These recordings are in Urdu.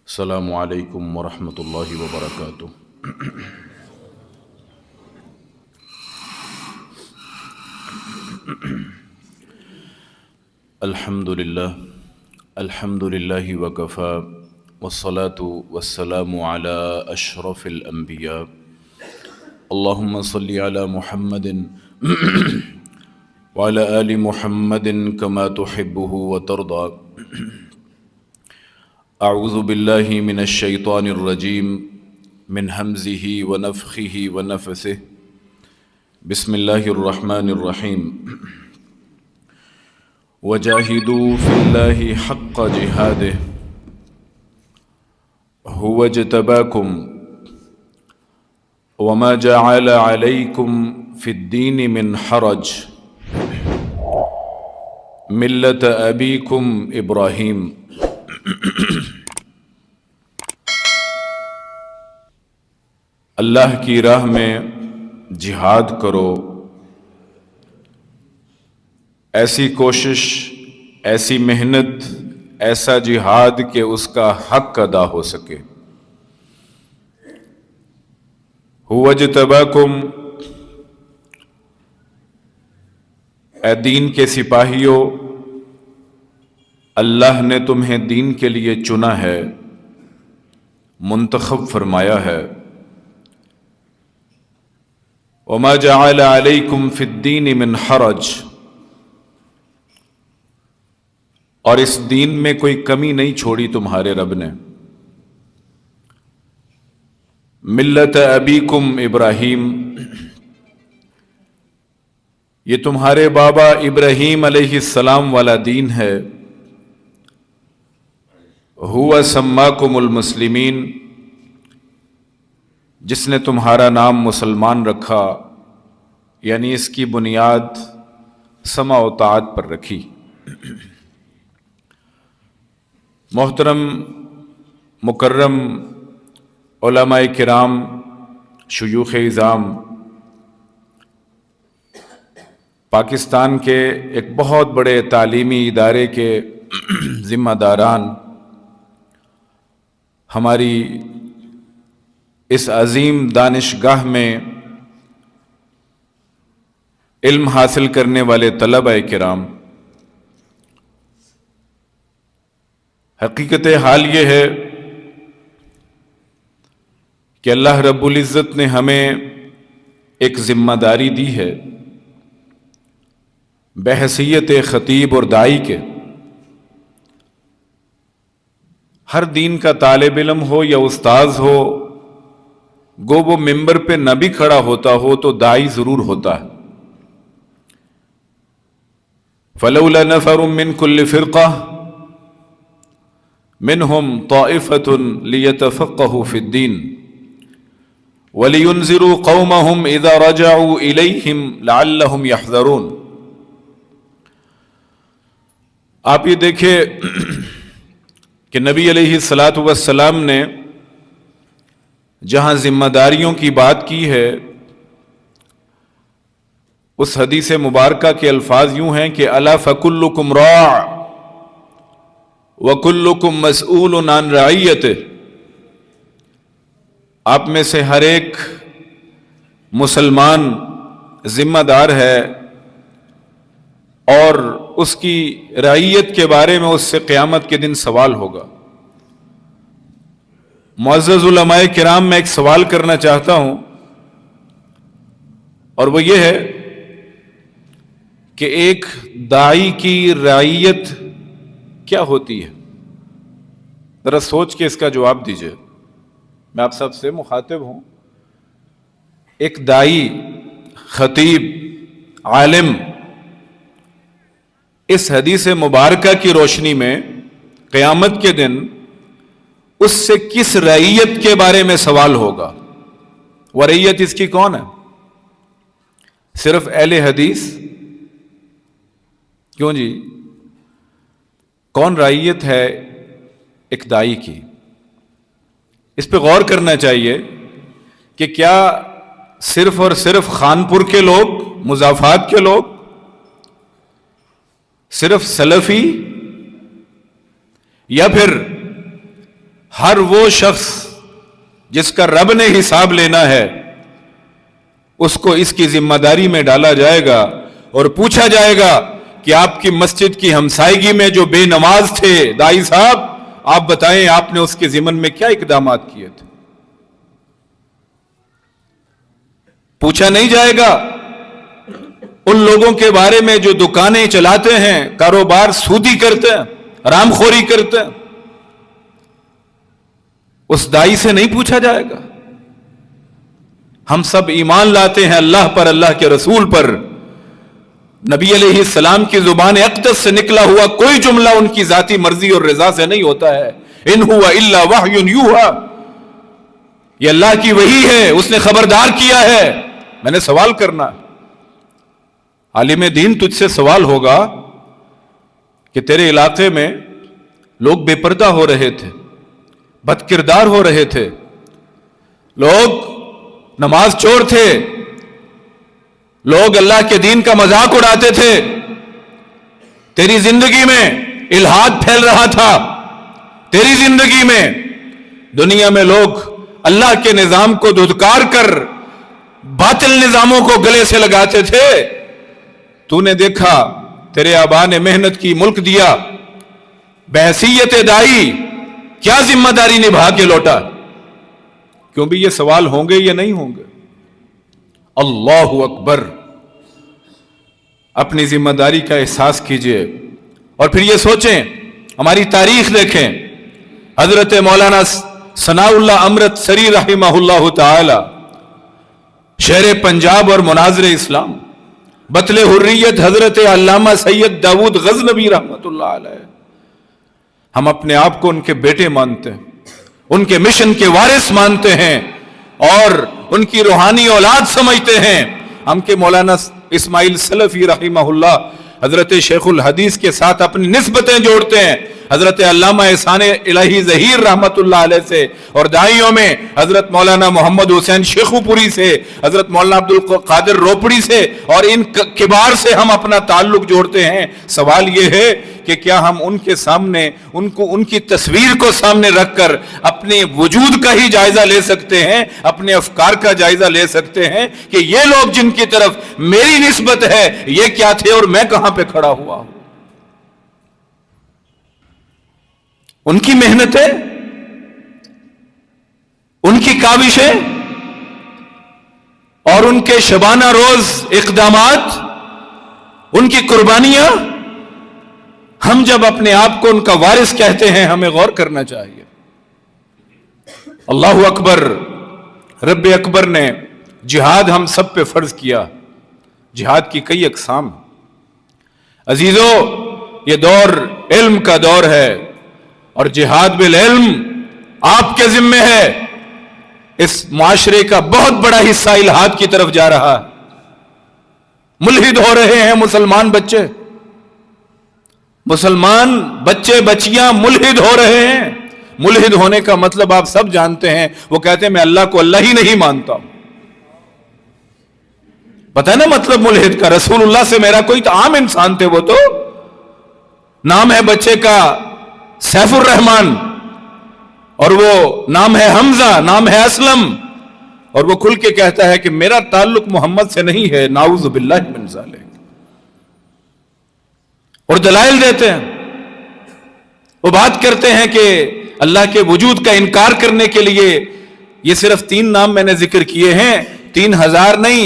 السلام علیکم ورحمۃ اللہ وبرکاتہ۔ الحمد للہ وکفی والصلاة والسلام علی اشرف الانبیاء اللہم صلی علی محمد وعلی آل محمد کما تحبہ وترضی۔ اعوذ باللہ من الشیطان الرجیم من حمزہ ونفخہ ونفثہ۔ بسم اللہ الرحمن الرحیم۔ وجاہدوا فی اللہ حق جہادہ هو اجتباکم وما جعل علیکم فی الدین من حرج ملت ابیکم ابراہیم۔ اللہ کی راہ میں جہاد کرو، ایسی کوشش، ایسی محنت، ایسا جہاد کہ اس کا حق ادا ہو سکے۔ هو اجتباکم، اے دین کے سپاہیوں، اللہ نے تمہیں دین کے لیے چنا ہے، منتخب فرمایا ہے۔ وما جعل علیکم فی الدین من حرج، اور اس دین میں کوئی کمی نہیں چھوڑی تمہارے رب نے۔ ملت ابیکم ابراہیم، یہ تمہارے بابا ابراہیم علیہ السلام والا دین ہے۔ ہوا سماکم المسلمین، جس نے تمہارا نام مسلمان رکھا، یعنی اس کی بنیاد سمع و طاعت پر رکھی۔ محترم مکرم علماء کرام، شیوخ اعظام، پاکستان کے ایک بہت بڑے تعلیمی ادارے کے ذمہ داران، ہماری اس عظیم دانشگاہ میں علم حاصل کرنے والے طلباء کرام، حقیقت حال یہ ہے کہ اللہ رب العزت نے ہمیں ایک ذمہ داری دی ہے بحیثیت خطیب اور داعی کے۔ ہر دین کا طالب علم ہو یا استاذ ہو، گو وہ ممبر پہ نہ بھی کھڑا ہوتا ہو تو داعی ضرور ہوتا ہے۔ فلولا نفر من كل فرقہ منہم طائفۃ لیتفقہوا فی الدین ولینذروا قومہم اذا رجعوا الیہم لعلہم یحذرون۔ آپ یہ دیکھیں کہ نبی علیہ الصلاۃ والسلام نے جہاں ذمہ داریوں کی بات کی ہے، اس حدیث مبارکہ کے الفاظ یوں ہیں کہ الا فکلکم راع وکلکم مسئول عن رعیتہ۔ آپ میں سے ہر ایک مسلمان ذمہ دار ہے اور اس کی رعیت کے بارے میں اس سے قیامت کے دن سوال ہوگا۔ معزز علماء کرام، میں ایک سوال کرنا چاہتا ہوں، اور وہ یہ ہے کہ ایک داعی کی رعیت کیا ہوتی ہے؟ ذرا سوچ کے اس کا جواب دیجئے۔ میں آپ سب سے مخاطب ہوں۔ ایک داعی، خطیب، عالم، اس حدیث مبارکہ کی روشنی میں قیامت کے دن اس سے کس رعیت کے بارے میں سوال ہوگا؟ وہ رعیت اس کی کون ہے؟ صرف اہل حدیث؟ کیوں جی؟ کون رعیت ہے ایک داعی کی؟ اس پہ غور کرنا چاہیے کہ کیا صرف اور صرف خانپور کے لوگ، مضافات کے لوگ، صرف سلفی، یا پھر ہر وہ شخص جس کا رب نے حساب لینا ہے اس کو اس کی ذمہ داری میں ڈالا جائے گا اور پوچھا جائے گا کہ آپ کی مسجد کی ہمسائیگی میں جو بے نماز تھے دائی صاحب، آپ بتائیں آپ نے اس کے ضمن میں کیا اقدامات کیے تھے؟ پوچھا نہیں جائے گا ان لوگوں کے بارے میں جو دکانیں چلاتے ہیں، کاروبار سودی کرتے ہیں، حرام خوری کرتے ہیں. اس دائی سے نہیں پوچھا جائے گا. ہم سب ایمان لاتے ہیں اللہ پر، اللہ کے رسول پر. نبی علیہ السلام کی زبان اقدس سے نکلا ہوا کوئی جملہ ان کی ذاتی مرضی اور رضا سے نہیں ہوتا ہے. ان هو الا وحی یوحی، یہ اللہ کی وحی ہے، اس نے خبردار کیا ہے. میں نے سوال کرنا ہے، عالم دین تجھ سے سوال ہوگا کہ تیرے علاقے میں لوگ بے پردہ ہو رہے تھے، بد کردار ہو رہے تھے، لوگ نماز چور تھے، لوگ اللہ کے دین کا مذاق اڑاتے تھے، تیری زندگی میں الحاد پھیل رہا تھا، تیری زندگی میں دنیا میں لوگ اللہ کے نظام کو دھتکار کر باطل نظاموں کو گلے سے لگاتے تھے. تو نے دیکھا تیرے آبا نے محنت کی، ملک دیا، بحیثیت دائی کیا ذمہ داری نبھا کے لوٹا؟ کیوں بھی یہ سوال ہوں گے یا نہیں ہوں گے؟ اللہ اکبر. اپنی ذمہ داری کا احساس کیجئے اور پھر یہ سوچیں، ہماری تاریخ دیکھیں. حضرت مولانا ثناء اللہ امرت سری رحمہ اللہ تعالی، شہر پنجاب اور مناظر اسلام، بطل حریت حضرت علامہ سید داود غزنوی رحمۃ اللہ علیہ. ہم اپنے آپ کو ان کے بیٹے مانتے ہیں، ان کے مشن کے وارث مانتے ہیں اور ان کی روحانی اولاد سمجھتے ہیں. ہم کے مولانا اسماعیل سلفی رحمہ اللہ حضرت شیخ الحدیث کے ساتھ اپنی نسبتیں جوڑتے ہیں، حضرت علامہ احسان الہی ظہیر رحمت اللہ علیہ سے، اور دائیوں میں حضرت مولانا محمد حسین شیخو پوری سے، حضرت مولانا عبد القادر روپڑی سے، اور ان کبار سے ہم اپنا تعلق جوڑتے ہیں. سوال یہ ہے کہ کیا ہم ان کے سامنے ان کی تصویر کو سامنے رکھ کر اپنے وجود کا ہی جائزہ لے سکتے ہیں، اپنے افکار کا جائزہ لے سکتے ہیں کہ یہ لوگ جن کی طرف میری نسبت ہے یہ کیا تھے اور میں کہاں پہ کھڑا ہوا ہوں؟ ان کی محنتیں، ان کی کاوشیں اور ان کے شبانہ روز اقدامات، ان کی قربانیاں، ہم جب اپنے آپ کو ان کا وارث کہتے ہیں ہمیں غور کرنا چاہیے. اللہ اکبر. رب اکبر نے جہاد ہم سب پہ فرض کیا. جہاد کی کئی اقسام. عزیزو، یہ دور علم کا دور ہے اور جہاد بالعلم آپ کے ذمہ ہے. اس معاشرے کا بہت بڑا حصہ الحاد کی طرف جا رہا ہے. ملحد ہو رہے ہیں مسلمان بچے، مسلمان بچے بچیاں ملحد ہو رہے ہیں. ملحد ہونے کا مطلب آپ سب جانتے ہیں، وہ کہتے ہیں میں اللہ کو اللہ ہی نہیں مانتا ہوں. پتہ ہے نا مطلب ملحد کا؟ رسول اللہ سے میرا کوئی تو عام انسان تھے، وہ تو نام ہے بچے کا سیف الرحمان اور وہ نام ہے حمزہ، نام ہے اسلم، اور وہ کھل کے کہتا ہے کہ میرا تعلق محمد سے نہیں ہے، نعوذ باللہ من ذالک. اور دلائل دیتے ہیں، وہ بات کرتے ہیں کہ اللہ کے وجود کا انکار کرنے کے لیے یہ صرف 3 نام میں نے ذکر کیے ہیں، 3000 نہیں،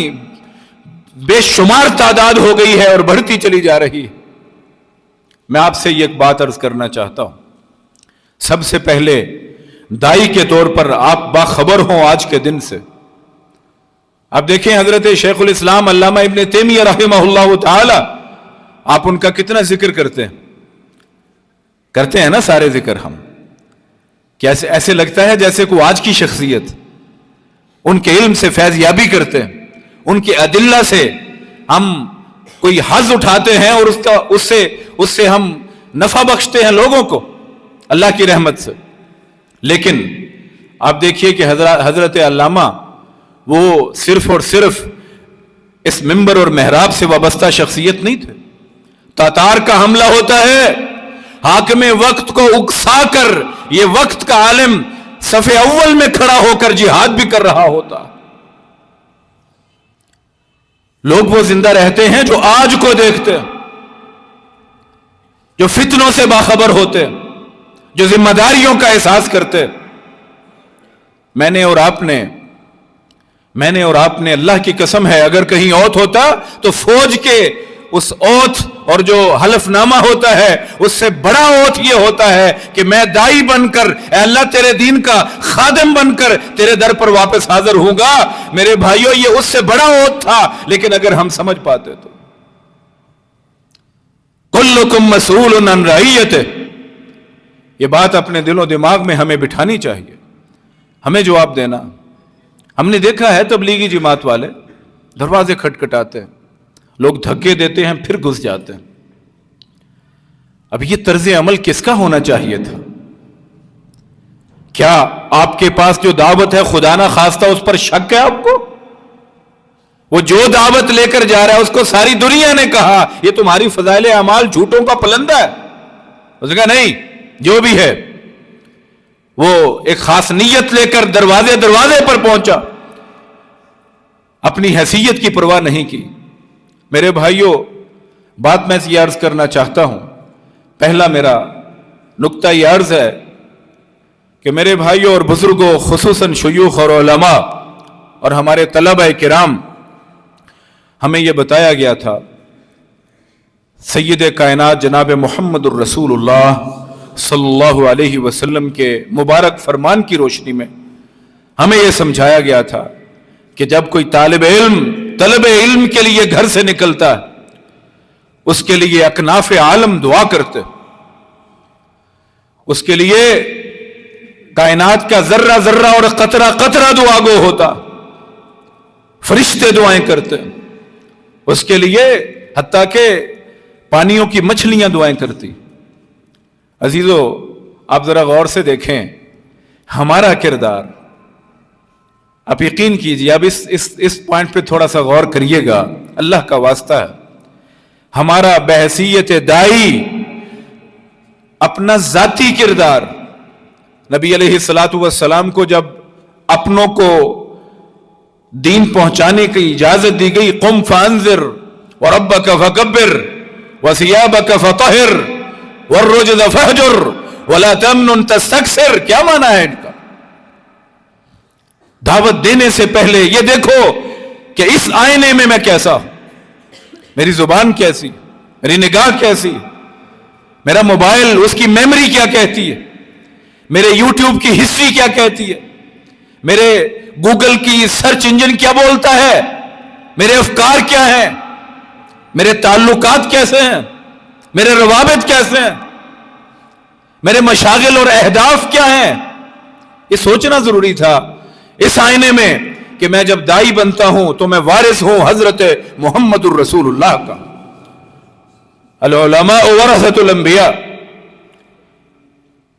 بے شمار تعداد ہو گئی ہے اور بڑھتی چلی جا رہی ہے. میں آپ سے یہ ایک بات عرض کرنا چاہتا ہوں. سب سے پہلے دائی کے طور پر آپ باخبر ہوں آج کے دن سے. آپ دیکھیں حضرت شیخ الاسلام علامہ ابن تیمیہ رحمہ اللہ تعالی، آپ ان کا کتنا ذکر کرتے ہیں نا سارے ذکر ہم. کیسے ایسے لگتا ہے جیسے کوئی آج کی شخصیت. ان کے علم سے فیض یابی کرتے ہیں، ان کے ادلہ سے ہم کوئی حظ اٹھاتے ہیں اور اس سے ہم نفع بخشتے ہیں لوگوں کو اللہ کی رحمت سے. لیکن آپ دیکھیے کہ حضرت علامہ وہ صرف اور صرف اس منبر اور محراب سے وابستہ شخصیت نہیں تھے. تاتار کا حملہ ہوتا ہے، حاکم وقت کو اکسا کر یہ وقت کا عالم صف اول میں کھڑا ہو کر جہاد بھی کر رہا ہوتا. لوگ وہ زندہ رہتے ہیں جو آج کو دیکھتے، جو فتنوں سے باخبر ہوتے، جو ذمہ داریوں کا احساس کرتے. میں نے اور آپ نے اللہ کی قسم ہے، اگر کہیں اوت ہوتا تو فوج کے اس اوت اور جو حلف نامہ ہوتا ہے اس سے بڑا اوت یہ ہوتا ہے کہ میں دائی بن کر، اے اللہ تیرے دین کا خادم بن کر تیرے در پر واپس حاضر ہوں گا. میرے بھائیوں، یہ اس سے بڑا اوت تھا، لیکن اگر ہم سمجھ پاتے تو. کلکم مسئول عن رعیتہ، یہ بات اپنے دل و دماغ میں ہمیں بٹھانی چاہیے، ہمیں جواب دینا. ہم نے دیکھا ہے تبلیغی جماعت والے دروازے کھٹکھٹاتے ہیں، لوگ دھکے دیتے ہیں، پھر گھس جاتے ہیں. اب یہ طرز عمل کس کا ہونا چاہیے تھا؟ کیا آپ کے پاس جو دعوت ہے خدا نہ خواستہ اس پر شک ہے آپ کو؟ وہ جو دعوت لے کر جا رہا ہے اس کو ساری دنیا نے کہا یہ تمہاری فضائل اعمال جھوٹوں کا پلندہ ہے. اس نے کہا نہیں، جو بھی ہے. وہ ایک خاص نیت لے کر دروازے پر پہنچا، اپنی حیثیت کی پرواہ نہیں کی. میرے بھائیوں، بات میں یہ عرض کرنا چاہتا ہوں. پہلا میرا نقطہ یہ عرض ہے کہ میرے بھائیوں اور بزرگوں، خصوصاً شیوخ اور علماء اور ہمارے طلبہ کرام، ہمیں یہ بتایا گیا تھا سید کائنات جناب محمد الرسول اللہ صلی اللہ علیہ وسلم کے مبارک فرمان کی روشنی میں ہمیں یہ سمجھایا گیا تھا کہ جب کوئی طالب علم کے لیے گھر سے نکلتا ہے، اس کے لیے اکناف عالم دعا کرتے، اس کے لیے کائنات کا ذرہ ذرہ اور قطرہ قطرہ دعا گو ہوتا، فرشتے دعائیں کرتے، اس کے لیے حتیٰ کہ پانیوں کی مچھلیاں دعائیں کرتی. عزیزو، آپ ذرا غور سے دیکھیں ہمارا کردار. آپ یقین کیجئے، اب اس پوائنٹ پہ تھوڑا سا غور کریے گا، اللہ کا واسطہ ہے. ہمارا بحیثیت دائی اپنا ذاتی کردار، نبی علیہ الصلوۃ والسلام کو جب اپنوں کو دین پہنچانے کی اجازت دی گئی، قم فانذر وربک فکبر وثیابک فطہر والرجز فہجر ولا تمنن تستکثر، کیا معنی ہے ان کا؟ دعوت دینے سے پہلے یہ دیکھو کہ اس آئینے میں کیسا ہوں، میری زبان کیسی، میری نگاہ کیسی، میرا موبائل اس کی میموری کیا کہتی ہے، میرے یوٹیوب کی ہسٹری کیا کہتی ہے، میرے گوگل کی سرچ انجن کیا بولتا ہے، میرے افکار کیا ہیں، میرے تعلقات کیسے ہیں، میرے روابط کیسے ہیں، میرے مشاغل اور اہداف کیا ہیں. یہ سوچنا ضروری تھا اس آئینے میں کہ میں جب دائی بنتا ہوں تو میں وارث ہوں حضرت محمد الرسول اللہ کا. العلماء ورثۃ الانبیاء،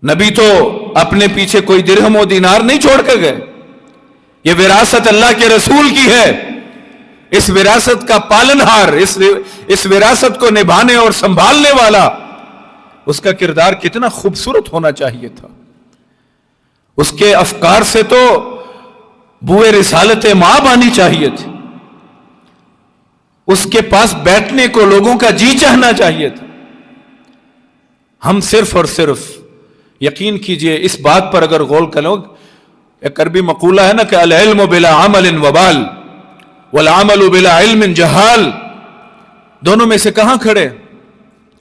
نبی تو اپنے پیچھے کوئی درہم و دینار نہیں چھوڑ کر گئے، یہ وراثت اللہ کے رسول کی ہے. اس وراثت کا پالنہار، اس وراثت کو نبھانے اور سنبھالنے والا، اس کا کردار کتنا خوبصورت ہونا چاہیے تھا. اس کے افکار سے تو بوئے رسالت مآب آنی چاہیے تھی، اس کے پاس بیٹھنے کو لوگوں کا جی چاہنا چاہیے تھا. ہم صرف اور صرف یقین کیجئے اس بات پر اگر غور کرو، ایک عربی مقولہ ہے نا کہ العلم بلا عمل وبال والعمل بلا علم جہال. دونوں میں سے کہاں کھڑے؟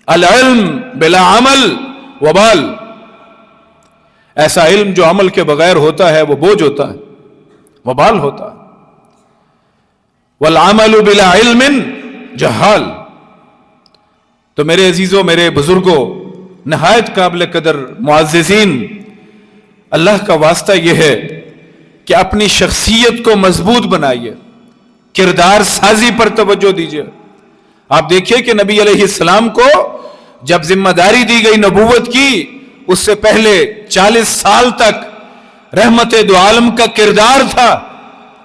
العلم بلا عمل وبال. ایسا علم جو عمل کے بغیر ہوتا ہے وہ بوجھ ہوتا ہے، وبال ہوتا ہے. والعمل بلا علم جہال. تو میرے عزیزوں، میرے بزرگوں، نہایت قابل قدر معززین، اللہ کا واسطہ یہ ہے کہ اپنی شخصیت کو مضبوط بنائیے، کردار سازی پر توجہ دیجیے. آپ دیکھیے کہ نبی علیہ السلام کو جب ذمہ داری دی گئی نبوت کی، اس سے پہلے 40 سال تک رحمت دو عالم کا کردار تھا،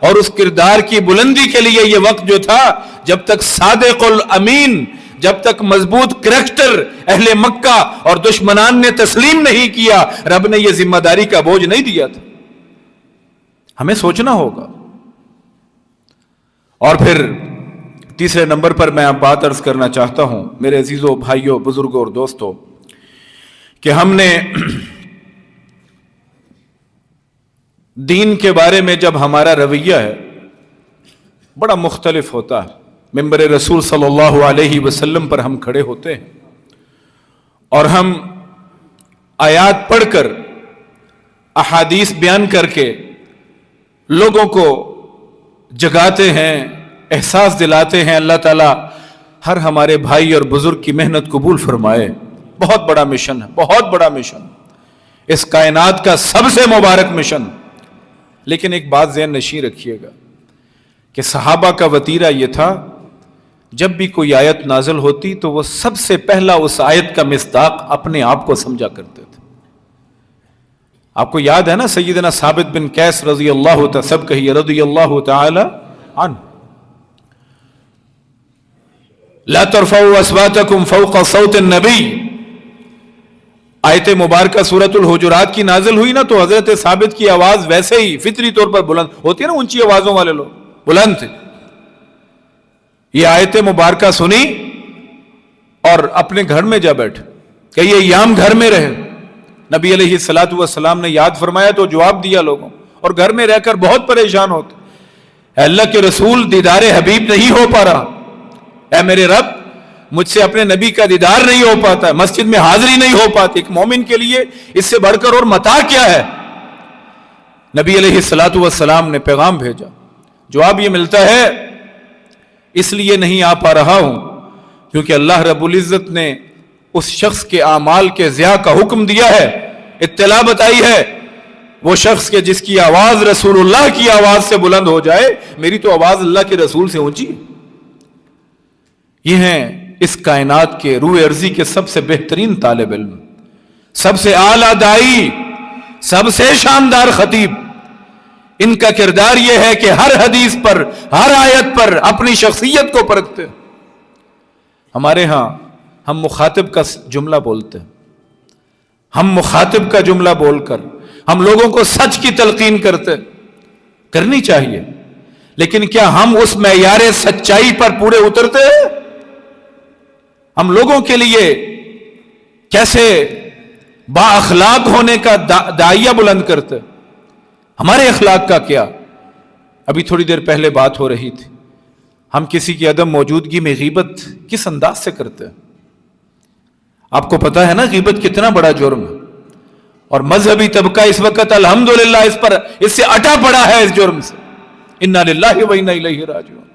اور اس کردار کی بلندی کے لیے یہ وقت جو تھا، جب تک صادق الامین جب تک مضبوط کریکٹر اہل مکہ اور دشمنان نے تسلیم نہیں کیا، رب نے یہ ذمہ داری کا بوجھ نہیں دیا تھا. ہمیں سوچنا ہوگا. اور پھر تیسرے نمبر پر میں اب بات عرض کرنا چاہتا ہوں میرے عزیزوں، بھائیوں، بزرگوں اور دوستوں، کہ ہم نے دین کے بارے میں جب ہمارا رویہ ہے بڑا مختلف ہوتا ہے. ممبر رسول صلی اللہ علیہ وسلم پر ہم کھڑے ہوتے ہیں اور ہم آیات پڑھ کر، احادیث بیان کر کے لوگوں کو جگاتے ہیں، احساس دلاتے ہیں. اللہ تعالیٰ ہر ہمارے بھائی اور بزرگ کی محنت قبول فرمائے. بہت بڑا مشن ہے، بہت بڑا مشن، اس کائنات کا سب سے مبارک مشن. لیکن ایک بات ذہن نشین رکھیے گا کہ صحابہ کا وتیرہ یہ تھا، جب بھی کوئی آیت نازل ہوتی تو وہ سب سے پہلا اس آیت کا مصداق اپنے آپ کو سمجھا کرتے تھے. آپ کو یاد ہے نا سیدنا ثابت بن قیس رضی اللہ تعالی، سب کہیے رضی اللہ تعالی عنہ، لا ترفعوا اصواتکم فوق صوت النبی، آیت مبارکہ سورۃ الحجرات کی نازل ہوئی نا تو حضرت ثابت کی آواز ویسے ہی فطری طور پر بلند ہوتی ہے نا، اونچی آوازوں والے لوگ بلند تھے. یہ آیت مبارکہ سنی اور اپنے گھر میں جا بیٹھے کہ یہ ایام گھر میں رہے. نبی علیہ الصلوۃ والسلام نے یاد فرمایا تو جواب دیا لوگوں، اور گھر میں رہ کر بہت پریشان ہوتے. اے اللہ کے رسول، دیدار حبیب نہیں ہو پا رہا. اے میرے رب، مجھ سے اپنے نبی کا دیدار نہیں ہو پاتا ہے، مسجد میں حاضری نہیں ہو پاتی. ایک مومن کے لیے اس سے بڑھ کر اور متاع کیا ہے؟ نبی علیہ الصلوۃ والسلام نے پیغام بھیجا. جواب یہ ملتا ہے، اس لیے نہیں آ پا رہا ہوں کیونکہ اللہ رب العزت نے اس شخص کے اعمال کے ضیاع کا حکم دیا ہے، اطلاع بتائی ہے. وہ شخص کے جس کی آواز رسول اللہ کی آواز سے بلند ہو جائے، میری تو آواز اللہ کے رسول سے اونچی. یہ ہیں اس کائنات کے روح ارضی کے سب سے بہترین طالب علم، سب سے اعلیٰ داعی، سب سے شاندار خطیب. ان کا کردار یہ ہے کہ ہر حدیث پر، ہر آیت پر اپنی شخصیت کو پرکھتے. ہمارے ہاں ہم مخاطب کا جملہ بولتے ہیں، ہم مخاطب کا جملہ بول کر ہم لوگوں کو سچ کی تلقین کرنی چاہیے، لیکن کیا ہم اس معیار سچائی پر پورے اترتے ہیں؟ ہم لوگوں کے لیے کیسے با اخلاق ہونے کا داعیہ بلند کرتے؟ ہمارے اخلاق کا کیا؟ ابھی تھوڑی دیر پہلے بات ہو رہی تھی، ہم کسی کی عدم موجودگی میں غیبت کس انداز سے کرتے ہیں؟ آپ کو پتا ہے نا غیبت کتنا بڑا جرم ہے، اور مذہبی طبقہ اس وقت الحمدللہ اس سے اٹا پڑا ہے اس جرم سے. انا للہ و انا الیہ راجعون.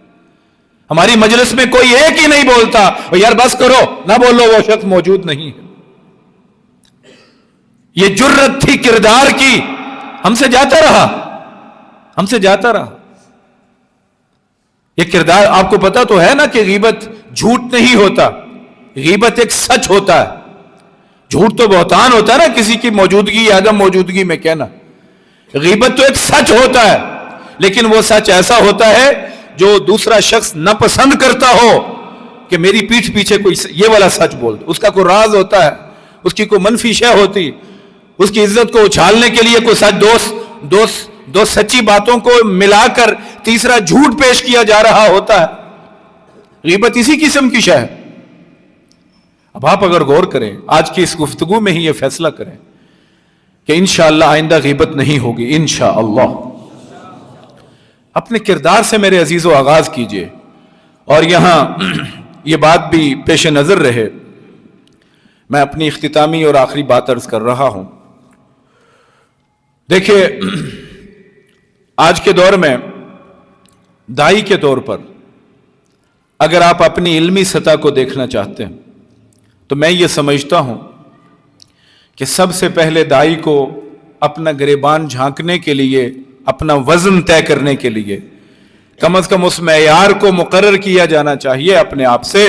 ہماری مجلس میں کوئی ایک ہی نہیں بولتا یار بس کرو، نہ بولو، وہ شخص موجود نہیں ہے. یہ جرت تھی کردار کی، ہم سے جاتا رہا. یہ کردار آپ کو پتا تو ہے نا کہ غیبت جھوٹ نہیں ہوتا، غیبت ایک سچ ہوتا ہے. جھوٹ تو بہتان ہوتا ہے نا، کسی کی موجودگی یا عدم موجودگی میں کہنا. غیبت تو ایک سچ ہوتا ہے، لیکن وہ سچ ایسا ہوتا ہے جو دوسرا شخص نہ پسند کرتا ہو کہ میری پیٹھ پیچھے کوئی یہ والا سچ بول دے. اس کا کوئی راز ہوتا ہے، اس کی کوئی منفی شے ہوتی، اس کی عزت کو اچھالنے کے لیے کوئی سچ دو سچی باتوں کو ملا کر تیسرا جھوٹ پیش کیا جا رہا ہوتا ہے. غیبت اسی قسم کی شے ہے. اب آپ اگر غور کریں، آج کی اس گفتگو میں ہی یہ فیصلہ کریں کہ انشاءاللہ آئندہ غیبت نہیں ہوگی انشاءاللہ. اپنے کردار سے میرے عزیزو آغاز کیجئے. اور یہاں یہ بات بھی پیش نظر رہے، میں اپنی اختتامی اور آخری بات عرض کر رہا ہوں. دیکھیں، آج کے دور میں داعی کے طور پر اگر آپ اپنی علمی سطح کو دیکھنا چاہتے ہیں تو میں یہ سمجھتا ہوں کہ سب سے پہلے داعی کو اپنا گریبان جھانکنے کے لیے، اپنا وزن طے کرنے کے لیے کم از کم اس معیار کو مقرر کیا جانا چاہیے اپنے آپ سے.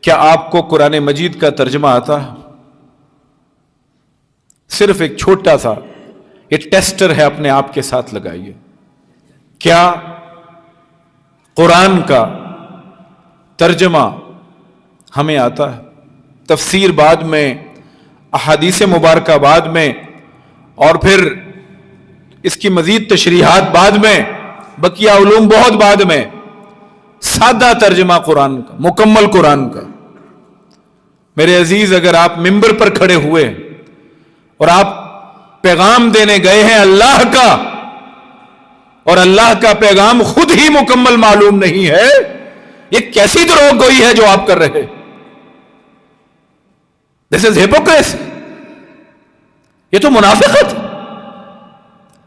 کیا آپ کو قرآن مجید کا ترجمہ آتا ہے؟ صرف ایک چھوٹا سا یہ ٹیسٹر ہے، اپنے آپ کے ساتھ لگائیے. کیا قرآن کا ترجمہ ہمیں آتا ہے، تفسیر بعد میں، احادیث مبارکہ بعد میں، اور پھر اس کی مزید تشریحات بعد میں، بقیہ علوم بہت بعد میں، سادہ ترجمہ قرآن کا، مکمل قرآن کا۔ میرے عزیز، اگر آپ ممبر پر کھڑے ہوئے اور آپ پیغام دینے گئے ہیں اللہ کا، اور اللہ کا پیغام خود ہی مکمل معلوم نہیں ہے، یہ کیسی دروغ گوئی ہے جو آپ کر رہے؟ دس از ہپوکریسی، یہ تو منافقت۔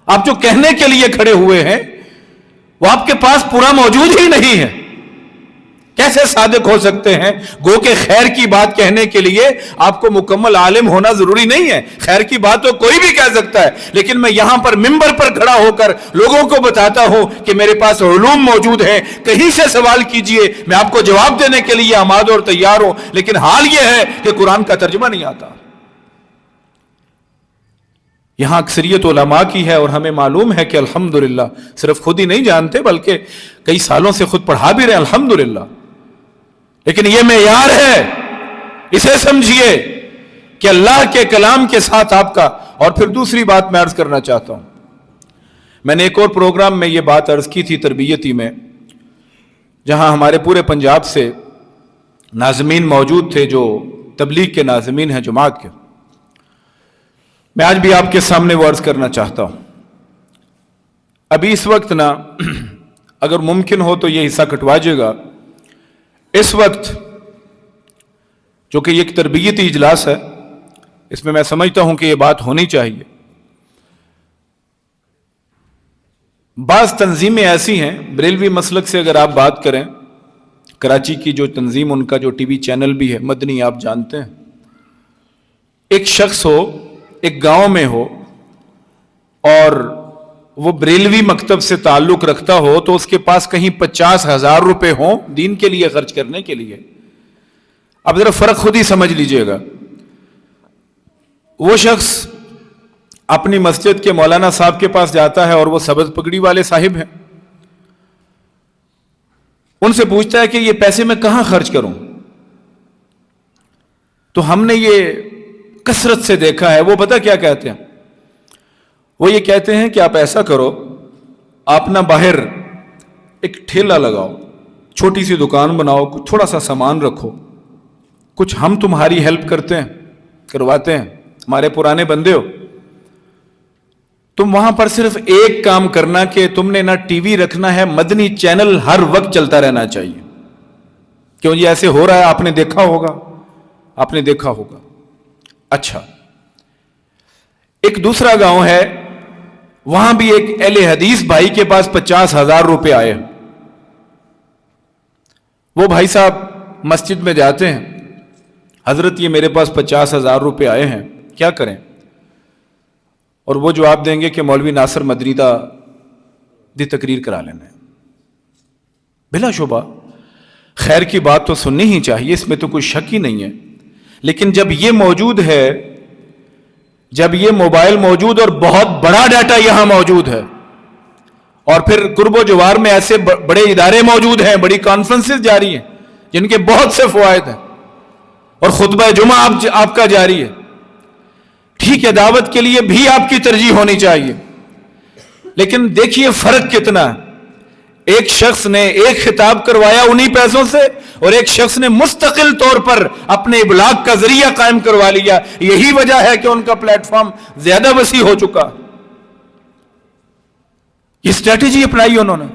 آپ جو کہنے کے لیے کھڑے ہوئے ہیں وہ آپ کے پاس پورا موجود ہی نہیں ہے، کیسے صادق ہو سکتے ہیں؟ گو کہ خیر کی بات کہنے کے لیے آپ کو مکمل عالم ہونا ضروری نہیں ہے، خیر کی بات تو کوئی بھی کہہ سکتا ہے، لیکن میں یہاں پر ممبر پر کھڑا ہو کر لوگوں کو بتاتا ہوں کہ میرے پاس علوم موجود ہیں، کہیں سے سوال کیجئے، میں آپ کو جواب دینے کے لیے آمادہ اور تیار ہوں، لیکن حال یہ ہے کہ قرآن کا ترجمہ نہیں آتا۔ یہاں اکثریت علماء کی ہے، اور ہمیں معلوم ہے کہ الحمدللہ صرف خود ہی نہیں جانتے بلکہ کئی سالوں سے خود پڑھا بھی رہے ہیں الحمدللہ، لیکن یہ معیار ہے، اسے سمجھیے کہ اللہ کے کلام کے ساتھ آپ کا۔ اور پھر دوسری بات میں عرض کرنا چاہتا ہوں، میں نے ایک اور پروگرام میں یہ بات عرض کی تھی تربیتی میں، جہاں ہمارے پورے پنجاب سے ناظمین موجود تھے جو تبلیغ کے ناظمین ہیں جماعت کے۔ میں آج بھی آپ کے سامنے وہ عرض کرنا چاہتا ہوں، ابھی اس وقت نا اگر ممکن ہو تو یہ حصہ کٹواجیے گا، اس وقت جو کہ ایک تربیتی اجلاس ہے، اس میں سمجھتا ہوں کہ یہ بات ہونی چاہیے۔ بعض تنظیمیں ایسی ہیں، بریلوی مسلک سے اگر آپ بات کریں، کراچی کی جو تنظیم، ان کا جو ٹی وی چینل بھی ہے مدنی، آپ جانتے ہیں، ایک شخص ہو ایک گاؤں میں ہو اور وہ بریلوی مکتب سے تعلق رکھتا ہو، تو اس کے پاس کہیں 50,000 روپے ہوں دین کے لیے خرچ کرنے کے لیے۔ اب ذرا فرق خود ہی سمجھ لیجئے گا، وہ شخص اپنی مسجد کے مولانا صاحب کے پاس جاتا ہے، اور وہ سبز پگڑی والے صاحب ہیں، ان سے پوچھتا ہے کہ یہ پیسے میں کہاں خرچ کروں؟ تو ہم نے یہ کثرت سے دیکھا ہے، وہ پتہ کیا کہتے ہیں؟ وہ یہ کہتے ہیں کہ آپ ایسا کرو، آپ نہ باہر ایک ٹھیلا لگاؤ، چھوٹی سی دکان بناؤ، تھوڑا سا سامان رکھو، کچھ ہم تمہاری ہیلپ کرواتے ہیں، ہمارے پرانے بندے ہو، تم وہاں پر صرف ایک کام کرنا کہ تم نے نہ ٹی وی رکھنا ہے، مدنی چینل ہر وقت چلتا رہنا چاہیے، کیوں یہ ایسے ہو رہا ہے، آپ نے دیکھا ہوگا۔ اچھا، ایک دوسرا گاؤں ہے، وہاں بھی ایک اہل حدیث بھائی کے پاس 50,000 روپے آئے، وہ بھائی صاحب مسجد میں جاتے ہیں، حضرت یہ میرے پاس 50,000 روپے آئے ہیں، کیا کریں؟ اور وہ جواب دیں گے کہ مولوی ناصر مدنی دی تقریر کرا لینا ہے۔ بلا شبہ خیر کی بات تو سننی ہی چاہیے، اس میں تو کوئی شک ہی نہیں ہے، لیکن جب یہ موجود ہے، جب یہ موبائل موجود اور بہت بڑا ڈیٹا یہاں موجود ہے، اور پھر قرب و جوار میں ایسے بڑے ادارے موجود ہیں، بڑی کانفرنسز جاری ہیں جن کے بہت سے فوائد ہیں، اور خطبہ جمعہ آپ کا جاری ہے، ٹھیک ہے، دعوت کے لیے بھی آپ کی ترجیح ہونی چاہیے، لیکن دیکھیے فرق کتنا ہے۔ ایک شخص نے ایک خطاب کروایا انہی پیسوں سے، اور ایک شخص نے مستقل طور پر اپنے ابلاغ کا ذریعہ قائم کروا لیا، یہی وجہ ہے کہ ان کا پلیٹ فارم زیادہ وسیع ہو چکا۔ یہ اسٹریٹجی اپنائی انہوں نے،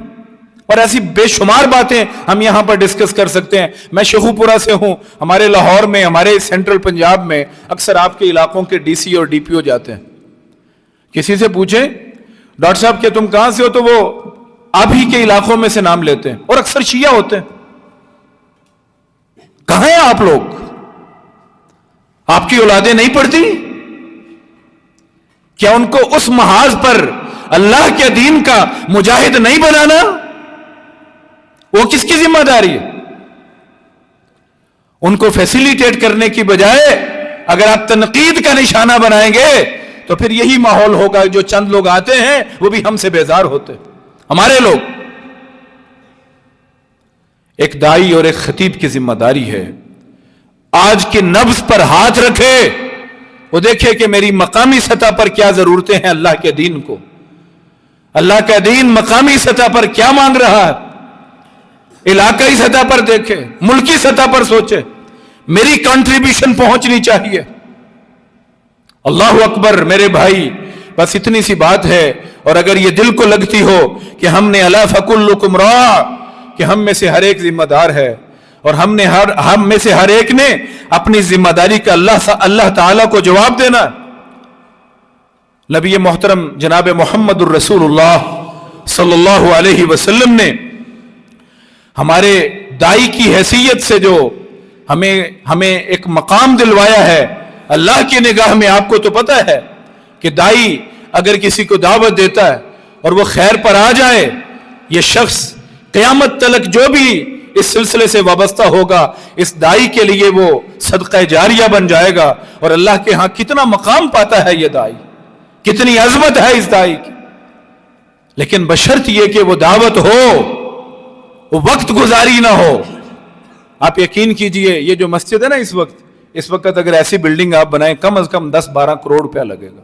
اور ایسی بے شمار باتیں ہم یہاں پر ڈسکس کر سکتے ہیں۔ میں شیخو پورہ سے ہوں، ہمارے لاہور میں، ہمارے سینٹرل پنجاب میں اکثر آپ کے علاقوں کے ڈی سی اور ڈی پی او جاتے ہیں، کسی سے پوچھیں ڈاکٹر صاحب کہ تم کہاں سے ہو، تو وہ آپ ہی کے علاقوں میں سے نام لیتے ہیں، اور اکثر شیعہ ہوتے ہیں۔ کہاں ہیں آپ لوگ؟ آپ کی اولادیں نہیں پڑھتی؟ کیا ان کو اس محاذ پر اللہ کے دین کا مجاہد نہیں بنانا؟ وہ کس کی ذمہ داری ہے؟ ان کو فیسیلیٹیٹ کرنے کی بجائے اگر آپ تنقید کا نشانہ بنائیں گے تو پھر یہی ماحول ہوگا، جو چند لوگ آتے ہیں وہ بھی ہم سے بیزار ہوتے، ہمارے لوگ۔ ایک داعی اور ایک خطیب کی ذمہ داری ہے آج کے نبض پر ہاتھ رکھے، وہ دیکھے کہ میری مقامی سطح پر کیا ضرورتیں ہیں اللہ کے دین کو، اللہ کا دین مقامی سطح پر کیا مانگ رہا ہے، علاقائی سطح پر دیکھے، ملکی سطح پر سوچے میری کنٹریبیوشن پہنچنی چاہیے۔ اللہ اکبر میرے بھائی، بس اتنی سی بات ہے، اور اگر یہ دل کو لگتی ہو کہ ہم نے الا فکلکم راع، کہ ہم میں سے ہر ایک ذمہ دار ہے، اور ہم میں سے ہر ایک نے اپنی ذمہ داری کا اللہ تعالیٰ کو جواب دینا۔ نبی محترم جناب محمد الرسول اللہ صلی اللہ علیہ وسلم نے ہمارے دائی کی حیثیت سے جو ہمیں ایک مقام دلوایا ہے اللہ کی نگاہ میں، آپ کو تو پتہ ہے کہ دائی اگر کسی کو دعوت دیتا ہے اور وہ خیر پر آ جائے، یہ شخص قیامت تلک جو بھی اس سلسلے سے وابستہ ہوگا، اس دائی کے لیے وہ صدقہ جاریہ بن جائے گا، اور اللہ کے ہاں کتنا مقام پاتا ہے یہ دائی، کتنی عظمت ہے اس دائی کی۔ لیکن بشرط یہ کہ وہ دعوت ہو، وہ وقت گزاری نہ ہو۔ آپ یقین کیجئے یہ جو مسجد ہے نا، اس وقت اگر ایسی بلڈنگ آپ بنائیں کم از کم 10-12 کروڑ روپیہ لگے گا۔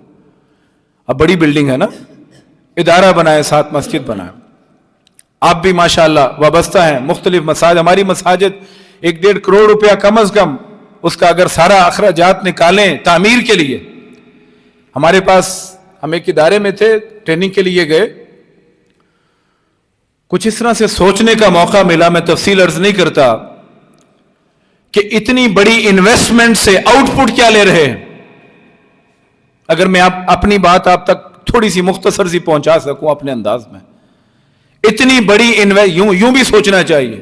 اب بڑی بلڈنگ ہے نا، ادارہ بنائے، ساتھ مسجد بنائے۔ آپ بھی ماشاءاللہ وابستہ ہیں مختلف مساجد، ہماری مساجد 1-1.5 کروڑ روپیہ کم از کم اس کا اگر سارا اخراجات نکالیں تعمیر کے لیے۔ ہمارے پاس ہم ایک ادارے میں تھے، ٹریننگ کے لیے گئے، کچھ اس طرح سے سوچنے کا موقع ملا، میں تفصیل عرض نہیں کرتا کہ اتنی بڑی انویسٹمنٹ سے آؤٹ پٹ کیا لے رہے ہیں۔ اگر میں اپنی بات آپ تک تھوڑی سی مختصر سی پہنچا سکوں اپنے انداز میں، اتنی بڑی یوں بھی سوچنا چاہیے،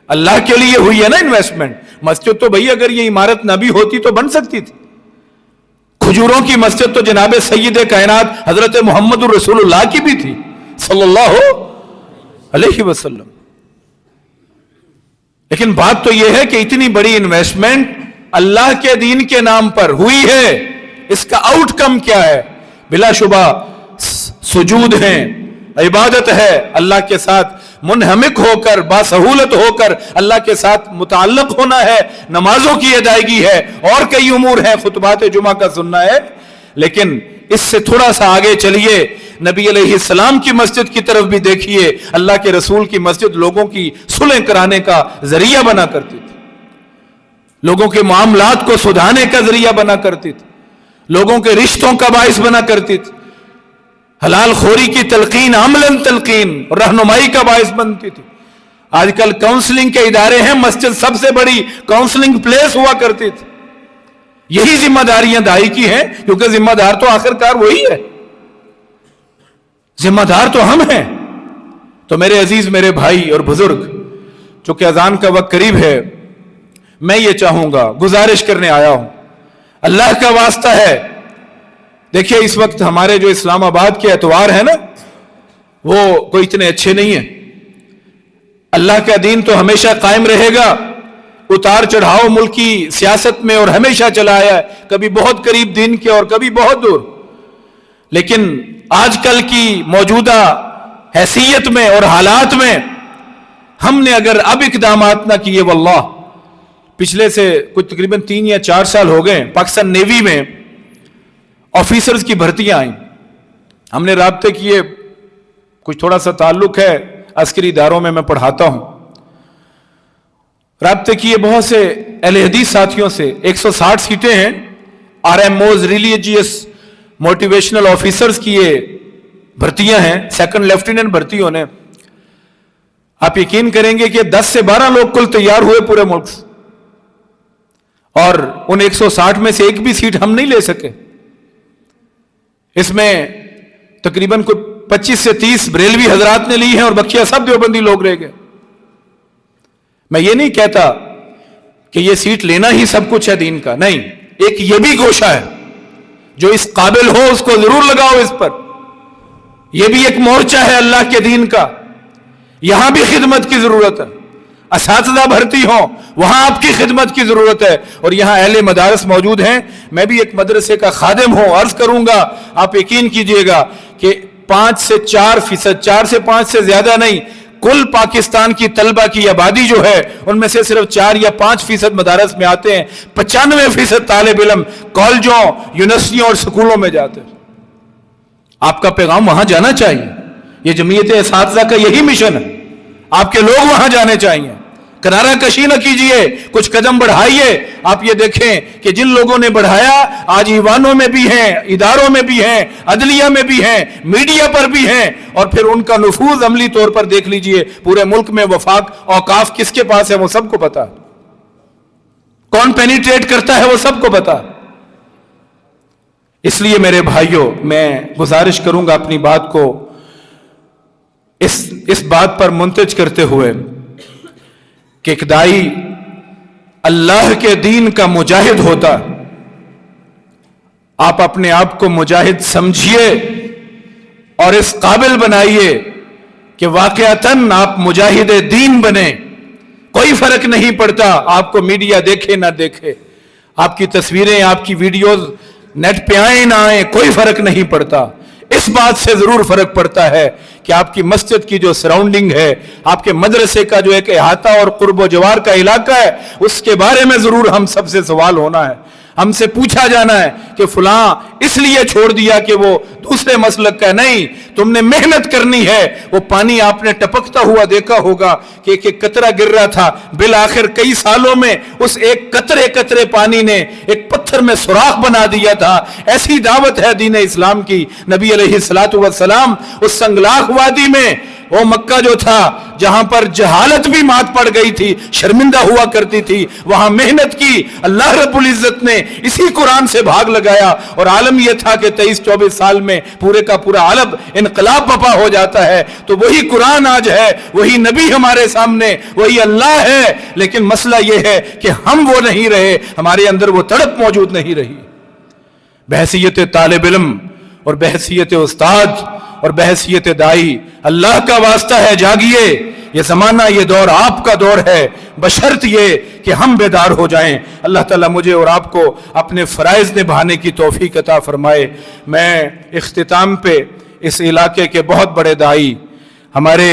اللہ کے لیے ہوئی ہے نا انویسٹمنٹ۔ مسجد تو بھئی اگر یہ عمارت نہ بھی ہوتی تو بن سکتی تھی۔ کھجوروں کی مسجد تو جناب سید کائنات حضرت محمد الرسول اللہ کی بھی تھی صلی اللہ علیہ وسلم۔ لیکن بات تو یہ ہے کہ اتنی بڑی انویسٹمنٹ اللہ کے دین کے نام پر ہوئی ہے، اس کا آؤٹ کم کیا ہے؟ بلا شبہ سجود ہیں، عبادت ہے، اللہ کے ساتھ منہمک ہو کر، باسہولت ہو کر اللہ کے ساتھ متعلق ہونا ہے، نمازوں کی ادائیگی ہے، اور کئی امور ہیں، خطبات جمعہ کا سننا ہے۔ لیکن اس سے تھوڑا سا آگے چلیے، نبی علیہ السلام کی مسجد کی طرف بھی دیکھیے، اللہ کے رسول کی مسجد لوگوں کی صلح کرانے کا ذریعہ بنا کرتی تھی، لوگوں کے معاملات کو سدھانے کا ذریعہ بنا کرتی تھی، لوگوں کے رشتوں کا باعث بنا کرتی تھی، حلال خوری کی تلقین، عملاً تلقین اور رہنمائی کا باعث بنتی تھی۔ آج کل کاؤنسلنگ کے ادارے ہیں، مسجد سب سے بڑی کاؤنسلنگ پلیس ہوا کرتی تھی۔ یہی ذمہ داریاں دائی کی ہیں، کیونکہ ذمہ دار تو آخرکار وہی ہے، ذمہ دار تو ہم ہیں۔ تو میرے عزیز، میرے بھائی اور بزرگ، چونکہ اذان کا وقت قریب ہے، میں یہ چاہوں گا، گزارش کرنے آیا ہوں، اللہ کا واسطہ ہے۔ دیکھیے اس وقت ہمارے جو اسلام آباد کے اتوار ہیں نا، وہ کوئی اتنے اچھے نہیں ہیں۔ اللہ کا دین تو ہمیشہ قائم رہے گا، اتار چڑھاؤ ملکی سیاست میں اور ہمیشہ چلا آیا ہے، کبھی بہت قریب دین کے اور کبھی بہت دور۔ لیکن آج کل کی موجودہ حیثیت میں اور حالات میں ہم نے اگر اب اقدامات نہ کیے، واللہ پچھلے سے کچھ تقریباً 3 یا 4 سال ہو گئے، پاکستان نیوی میں آفیسرز کی بھرتیاں آئیں، ہم نے رابطے کیے، کچھ تھوڑا سا تعلق ہے عسکری اداروں میں، میں پڑھاتا ہوں، رابطے کیے بہت سے اہل حدیث ساتھیوں سے۔ 160 سیٹیں ہیں، RMOs ریلیجیس موٹیویشنل آفیسرز کی یہ بھرتیاں ہیں، 2nd لیفٹیننٹ بھرتی ہونے۔ آپ یقین کریں گے کہ 10 سے 12 لوگ کل تیار ہوئے پورے ملک سے، اور ان 160 میں سے ایک بھی سیٹ ہم نہیں لے سکے۔ اس میں تقریباً کوئی 25 سے 30 بریلوی حضرات نے لی ہیں، اور بقیہ سب دیوبندی لوگ رہ گئے۔ میں یہ نہیں کہتا کہ یہ سیٹ لینا ہی سب کچھ ہے دین کا، نہیں، ایک یہ بھی گوشہ ہے، جو اس قابل ہو اس کو ضرور لگاؤ اس پر، یہ بھی ایک مورچہ ہے اللہ کے دین کا، یہاں بھی خدمت کی ضرورت ہے۔ اساتذہ بھرتی ہوں، وہاں آپ کی خدمت کی ضرورت ہے، اور یہاں اہل مدارس موجود ہیں، میں بھی ایک مدرسے کا خادم ہوں، عرض کروں گا، آپ یقین کیجئے گا کہ 5 سے 4%، 4 سے 5 سے زیادہ نہیں، کل پاکستان کی طلبہ کی آبادی جو ہے ان میں سے صرف 4 یا 5% مدارس میں آتے ہیں، 95% طالب علم کالجوں، یونیورسٹیوں اور سکولوں میں جاتے ہیں۔ آپ کا پیغام وہاں جانا چاہیے، یہ جمعیت اساتذہ کا یہی مشن ہے، آپ کے لوگ وہاں جانے چاہیے۔ کنارہ کشی نہ کیجئے، کچھ قدم بڑھائیے۔ آپ یہ دیکھیں کہ جن لوگوں نے بڑھایا آج ایوانوں میں بھی ہیں، اداروں میں بھی ہیں، عدلیہ میں بھی ہیں، میڈیا پر بھی ہیں، اور پھر ان کا نفوذ عملی طور پر دیکھ لیجئے پورے ملک میں وفاق اوقاف کس کے پاس ہے وہ سب کو پتا، کون پینیٹریٹ کرتا ہے وہ سب کو پتا۔ اس لیے میرے بھائیوں، میں گزارش کروں گا اپنی بات کو اس بات پر منتج کرتے ہوئے کہ ایک دائی اللہ کے دین کا مجاہد ہوتا، آپ اپنے آپ کو مجاہد سمجھیے اور اس قابل بنائیے کہ واقعتاً آپ مجاہد دین بنیں۔ کوئی فرق نہیں پڑتا آپ کو میڈیا دیکھے نہ دیکھے، آپ کی تصویریں، آپ کی ویڈیوز نیٹ پہ آئیں نہ آئیں، کوئی فرق نہیں پڑتا۔ اس بات سے ضرور فرق پڑتا ہے کہ آپ کی مسجد کی جو سراؤنڈنگ ہے، آپ کے مدرسے کا جو ایک احاطہ اور قرب و جوار کا علاقہ ہے، اس کے بارے میں ضرور ہم سب سے سوال ہونا ہے، ہم سے پوچھا جانا ہے کہ فلاں اس لیے چھوڑ دیا کہ وہ دوسرے مسلک کا۔ نہیں، تم نے محنت کرنی ہے۔ وہ پانی آپ نے ٹپکتا ہوا دیکھا ہوگا کہ ایک ایک قطرہ گر رہا تھا، بالآخر کئی سالوں میں اس ایک قطرے پانی نے ایک پتھر میں سوراخ بنا دیا تھا۔ ایسی دعوت ہے دین اسلام کی۔ نبی علیہ الصلوۃ والسلام اس سنگلاخ وادی میں، وہ مکہ جو تھا جہاں پر جہالت بھی مات پڑ گئی تھی، شرمندہ ہوا کرتی تھی، وہاں محنت کی۔ اللہ رب العزت نے اسی قرآن سے بھاگ لگایا، اور عالم یہ تھا کہ 23-24 سال میں پورے کا پورا عالم انقلاب بپا ہو جاتا ہے۔ تو وہی قرآن آج ہے، وہی نبی ہمارے سامنے، وہی اللہ ہے، لیکن مسئلہ یہ ہے کہ ہم وہ نہیں رہے، ہمارے اندر وہ تڑپ موجود نہیں رہی۔ بحیثیت طالب علم اور بحیثیت استاد اور بحیثیت دائی، اللہ کا واسطہ ہے، جاگیے۔ یہ زمانہ، یہ دور آپ کا دور ہے، بشرط یہ کہ ہم بیدار ہو جائیں۔ اللہ تعالیٰ مجھے اور آپ کو اپنے فرائض نبھانے کی توفیق عطا فرمائے۔ میں اختتام پہ اس علاقے کے بہت بڑے دائی، ہمارے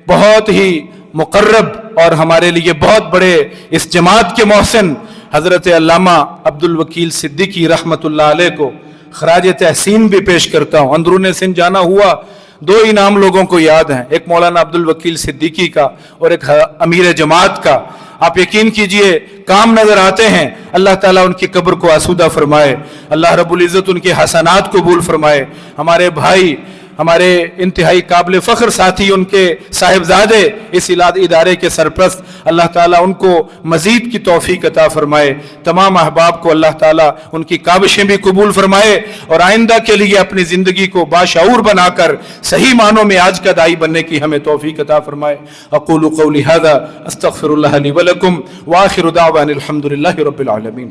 بہت ہی مقرب اور ہمارے لیے بہت بڑے اس جماعت کے محسن حضرت علامہ عبدالوکیل صدیقی رحمت اللہ علیہ کو خراج تحسین بھی پیش کرتا ہوں۔ اندرون سندھ جانا ہوا، 2 انعام لوگوں کو یاد ہیں، ایک مولانا عبدالوکیل صدیقی کا اور ایک امیر جماعت کا۔ آپ یقین کیجئے کام نظر آتے ہیں۔ اللہ تعالیٰ ان کی قبر کو آسودہ فرمائے، اللہ رب العزت ان کے حسنات قبول فرمائے۔ ہمارے بھائی، ہمارے انتہائی قابل فخر ساتھی، ان کے صاحبزادے، اس ادارے کے سرپرست، اللہ تعالیٰ ان کو مزید کی توفیق عطا فرمائے۔ تمام احباب کو اللہ تعالیٰ ان کی کاوشیں بھی قبول فرمائے، اور آئندہ کے لیے اپنی زندگی کو باشعور بنا کر صحیح معنوں میں آج کا دائی بننے کی ہمیں توفیق عطا فرمائے۔ اقول قولی ھذا استغفر اللہ لی ولکم وآخر دعوانا الحمد للہ رب العالمین۔